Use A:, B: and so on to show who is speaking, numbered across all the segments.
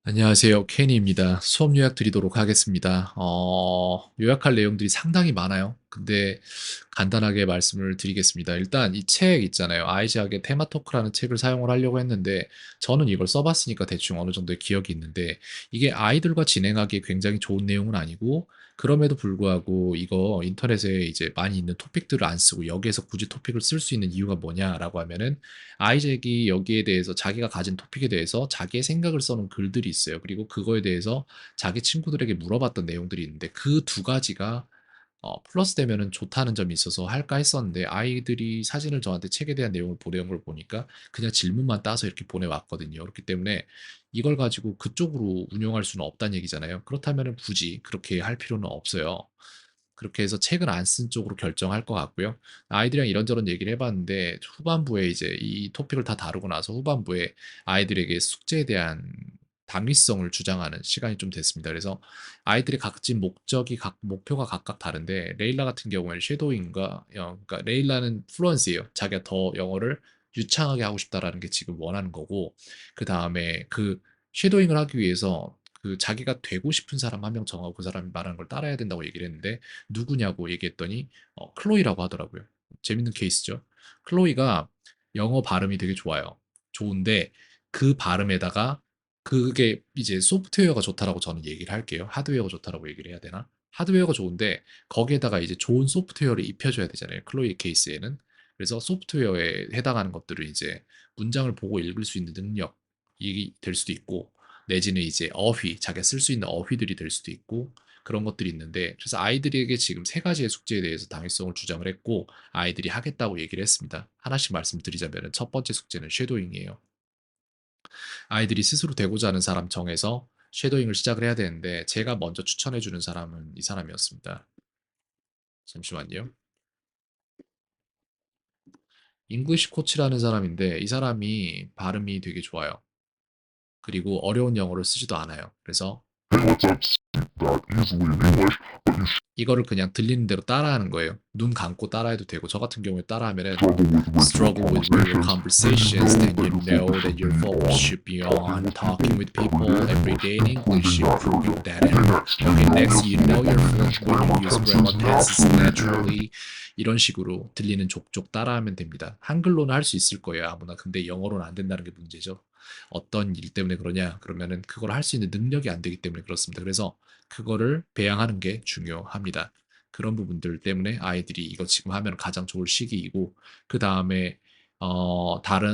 A: 안녕하세요. 케니입니다. 수업 요약 드리도록 하겠습니다. 요약할 내용들이 상당히 많아요. 근데 간단하게 말씀을 드리겠습니다. 일단 이 책 있잖아요. 아이작의 테마토크라는 책을 사용을 하려고 했는데 저는 이걸 써봤으니까 대충 어느 정도의 기억이 있는데 이게 아이들과 진행하기에 굉장히 좋은 내용은 아니고 그럼에도 불구하고 이거 인터넷에 이제 많이 있는 토픽들을 안 쓰고 여기에서 굳이 토픽을 쓸 수 있는 이유가 뭐냐라고 하면은 아이잭이 여기에 대해서 자기가 가진 토픽에 대해서 자기의 생각을 써놓은 글들이 있어요. 그리고 그거에 대해서 자기 친구들에게 물어봤던 내용들이 있는데 그 두 가지가 플러스 되면은 좋다는 점이 있어서 할까 했었는데 아이들이 사진을 저한테 책에 대한 내용을 보내온 걸 보니까 그냥 질문만 따서 이렇게 보내왔거든요. 그렇기 때문에 이걸 가지고 그쪽으로 운용할 수는 없다는 얘기잖아요. 그렇다면은 굳이 그렇게 할 필요는 없어요. 그렇게 해서 책을 안 쓴 쪽으로 결정할 것 같고요. 아이들이랑 이런저런 얘기를 해봤는데 후반부에 이제 이 토픽을 다 다루고 나서 후반부에 아이들에게 숙제에 대한 당위성을 주장하는 시간이 좀 됐습니다. 그래서 아이들의 각진 목적이 목표가 각각 다른데 레일라 같은 경우에는 쉐도잉과 그러니까 레일라는 플루언스예요. 자기가 더 영어를 유창하게 하고 싶다라는 게 지금 원하는 거고 그 다음에 그 쉐도잉을 하기 위해서 그 자기가 되고 싶은 사람 한 명 정하고 그 사람이 말하는 걸 따라야 된다고 얘기를 했는데 누구냐고 얘기했더니 클로이라고 하더라고요. 재밌는 케이스죠. 클로이가 영어 발음이 되게 좋아요. 좋은데 그 발음에다가 그게 이제 소프트웨어가 좋다라고 저는 얘기를 할게요. 하드웨어가 좋다라고 얘기를 해야 되나? 하드웨어가 좋은데 거기에다가 이제 좋은 소프트웨어를 입혀줘야 되잖아요. 클로이 케이스에는. 그래서 소프트웨어에 해당하는 것들을 이제 문장을 보고 읽을 수 있는 능력이 될 수도 있고 내지는 이제 어휘, 자기가 쓸 수 있는 어휘들이 될 수도 있고 그런 것들이 있는데 그래서 아이들에게 지금 세 가지의 숙제에 대해서 당위성을 주장을 했고 아이들이 하겠다고 얘기를 했습니다. 하나씩 말씀드리자면 첫 번째 숙제는 쉐도잉이에요. 아이들이 스스로 되고자 하는 사람 정해서 쉐도잉을 시작을 해야 되는데 제가 먼저 추천해 주는 사람은 이 사람이었습니다. 잠시만요. 잉글리시 코치라는 사람인데 이 사람이 발음이 되게 좋아요. 그리고 어려운 영어를 쓰지도 않아요. 그래서 이거를 그냥 들리는 대로 따라하는 거예요. 눈 감고 따라해도 되고 저 같은 경우에 따라하면은 struggle with real conversations, then you know that your focus should be on talking with people every day in English, improving that. And okay, next, you know you're fluent when you use grammar tenses naturally. 이런 식으로 들리는 족족 따라하면 됩니다. 한글로는 할 수 있을 거예요, 아무나. 근데 영어로는 안 된다는 게 문제죠. 어떤 일 때문에 그러냐? 그러면은 그걸 할 수 있는 능력이 안 되기 때문에 그렇습니다. 그래서 그거를 배양하는 게 중요합니다. 그런 부분들 때문에 아이들이 이거 지금 하면 가장 좋을 시기이고 그 다음에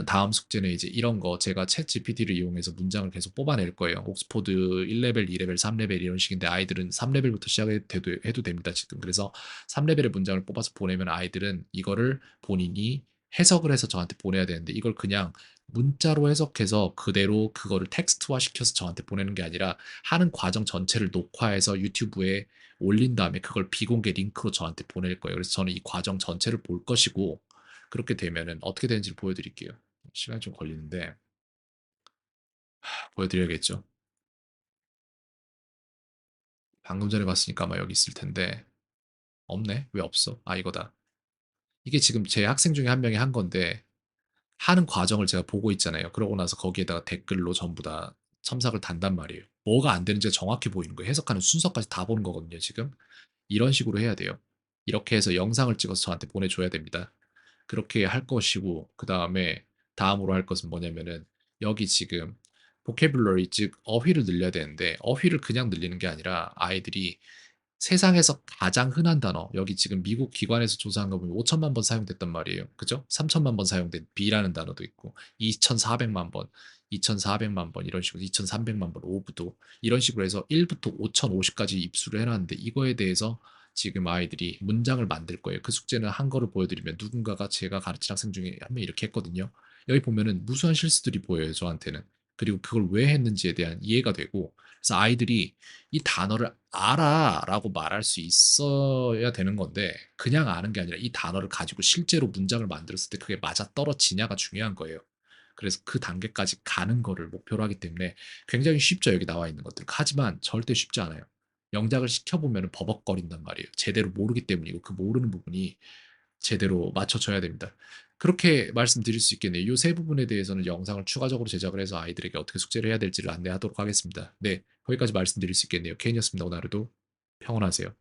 A: 다음 숙제는 이제 이런 거 제가 챗 GPT를 이용해서 문장을 계속 뽑아낼 거예요. 옥스포드 1레벨, 2레벨, 3레벨 이런 식인데 아이들은 3레벨부터 시작해도 됩니다, 지금. 그래서 3레벨의 문장을 뽑아서 보내면 아이들은 이거를 본인이 해석을 해서 저한테 보내야 되는데 이걸 그냥 문자로 해석해서 그대로 그거를 텍스트화 시켜서 저한테 보내는 게 아니라 하는 과정 전체를 녹화해서 유튜브에 올린 다음에 그걸 비공개 링크로 저한테 보낼 거예요. 그래서 저는 이 과정 전체를 볼 것이고 그렇게 되면은 어떻게 되는지를 보여드릴게요. 시간이 좀 걸리는데 보여드려야겠죠. 방금 전에 봤으니까 아마 여기 있을 텐데 없네. 왜 없어? 아 이거다. 이게 지금 제 학생 중에 한 명이 한 건데 하는 과정을 제가 보고 있잖아요. 그러고 나서 거기에다가 댓글로 전부 다 첨삭을 단단 말이에요. 뭐가 안 되는지가 정확히 보이는 거예요. 해석하는 순서까지 다 보는 거거든요, 지금. 이런 식으로 해야 돼요. 이렇게 해서 영상을 찍어서 저한테 보내줘야 됩니다. 그렇게 할 것이고, 그 다음에 다음으로 할 것은 뭐냐면은, 여기 지금 vocabulary, 즉 어휘를 늘려야 되는데, 어휘를 그냥 늘리는 게 아니라 아이들이 세상에서 가장 흔한 단어, 여기 지금 미국 기관에서 조사한 거 보면 5천만 번 사용됐단 말이에요. 그죠? 3천만 번 사용된 B라는 단어도 있고, 2,400만 번, 2,400만 번, 이런 식으로 2,300만 번, 오브도 이런 식으로 해서 1부터 5,050까지 입수를 해놨는데, 이거에 대해서 지금 아이들이 문장을 만들 거예요. 그 숙제는 한 거를 보여드리면 누군가가 제가 가르친 학생 중에 한 명 이렇게 했거든요. 여기 보면은 무수한 실수들이 보여요, 저한테는. 그리고 그걸 왜 했는지에 대한 이해가 되고, 그래서 아이들이 이 단어를 알아라고 말할 수 있어야 되는 건데 그냥 아는 게 아니라 이 단어를 가지고 실제로 문장을 만들었을 때 그게 맞아떨어지냐가 중요한 거예요. 그래서 그 단계까지 가는 거를 목표로 하기 때문에 굉장히 쉽죠, 여기 나와 있는 것들. 하지만 절대 쉽지 않아요. 영작을 시켜보면 버벅거린단 말이에요. 제대로 모르기 때문이고 그 모르는 부분이 제대로 맞춰져야 됩니다. 그렇게 말씀드릴 수 있겠네요. 요 세 부분에 대해서는 영상을 추가적으로 제작을 해서 아이들에게 어떻게 숙제를 해야 될지를 안내하도록 하겠습니다. 네. 거기까지 말씀드릴 수 있겠네요. 케인이었습니다. 오늘 하루도 평온하세요.